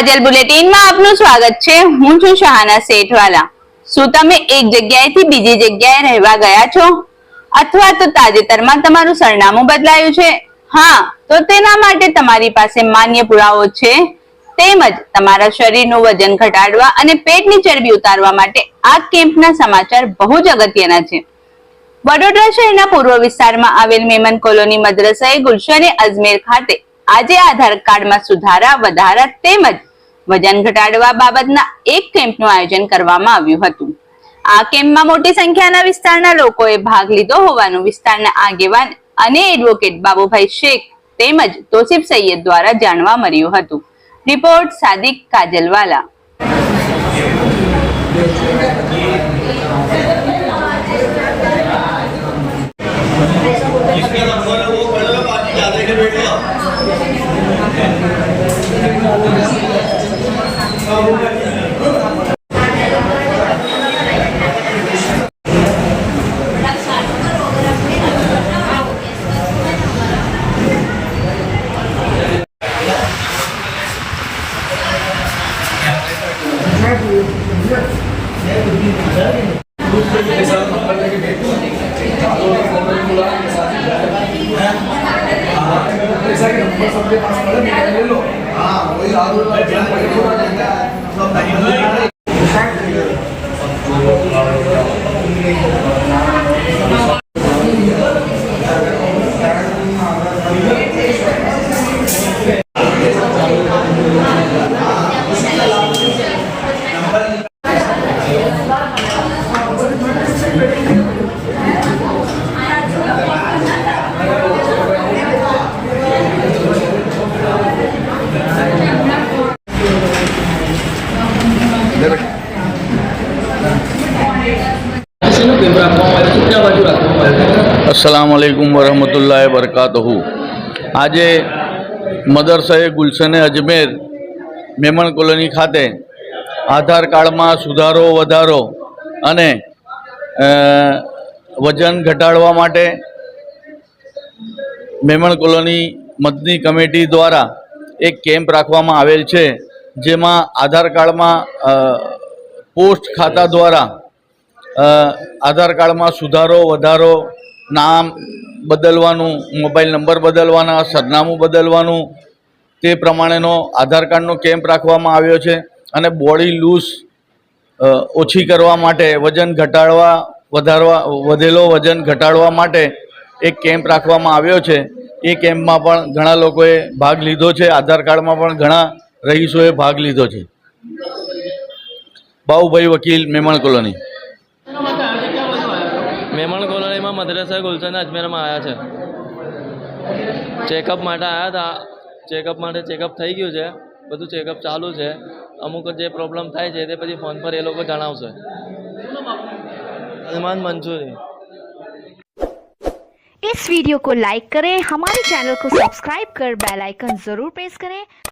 કાજલ બુલેટિનમાં આપનું સ્વાગત છે। હું છું શાહાના શેઠવાલા। શું તમે એક જગ્યાએથી બીજી જગ્યાએ રહેવા ગયા છો અથવા તો તાજેતરમાં તમારું સરનામું બદલાયું છે? હા, તો તેના માટે તમારી પાસે માન્ય પુરાવો છે તેમજ તમારા શરીરનું વજન ઘટાડવા અને પેટની ચરબી ઉતારવા માટે આ કેમ્પના સમાચાર બહુ જ અગત્યના છે। વડોદરા શહેરના પૂર્વ વિસ્તારમાં આવેલ મેમન કોલોની મદ્રસાએ ગુલશન અજમેર ખાતે આજે આધાર કાર્ડમાં સુધારા વધારા તેમજ વજન ઘટાડવા બાબતના એક કેમ્પનું આયોજન કરવામાં આવ્યું હતું। આ કેમ્પમાં મોટી સંખ્યાના વિસ્તારના લોકોએ ભાગ લીધો હોવાનું વિસ્તારના આગેવાન અને એડવોકેટ બાબુભાઈ શેખ તેમજ તોસીફ સૈયદ દ્વારા જાણવા મળ્યું હતું। રિપોર્ટ સાદિક કાજલવાલા। अस्सलामुअलैकुम वरहमतुल्लाहि वबरकातुहू। आज मदरसाए गुलशन अजमेर मेमन कॉलोनी खाते आधार कार्ड में सुधारो वधारो अने वजन घटाड़वा माटे मेमन कॉलोनी मदनी कमिटी द्वारा एक केम्प राखवामां आवेल छे, जेमां आधार कार्ड में पोस्ट खाता द्वारा आधार कार्ड में सुधारो वधारो, नाम बदलवानुं, मोबाइल नंबर बदलवाना, सरनामું बदलवानुं ते प्रमाणेनो आधार कार्डनो केम्प राखवामां आव्यो छे। अने बॉडी लूज ओછી करवा माटे, वजन घटाड़वा वधारवा वधेलो वजन घटाड़वा माटे एक केम्प राखवामां आव्यो छे। ए केम्पमां पण घणा लोकोए भाग लीधो छे। आधार कार्डमां पण घणा रहीशोए भाग लीधो छे। बाबुभाई वकील, मेमन कॉलोनी। मेमन कॉलोनी में मद्रसा गुलशन अजमेर में आया है। चेकअप माटे आया था। चेकअप माटे चेकअप थई गयुं छे, बधुं चेकअप चालू है। अमुक जे प्रॉब्लम थाय छे ते पछी फोन पर ए लोको जणावशे। सलमान मंसूरी। इस वीडियो को लाइक करें, हमारे चैनल को सब्सक्राइब कर बेल आइकन जरूर प्रेस करें।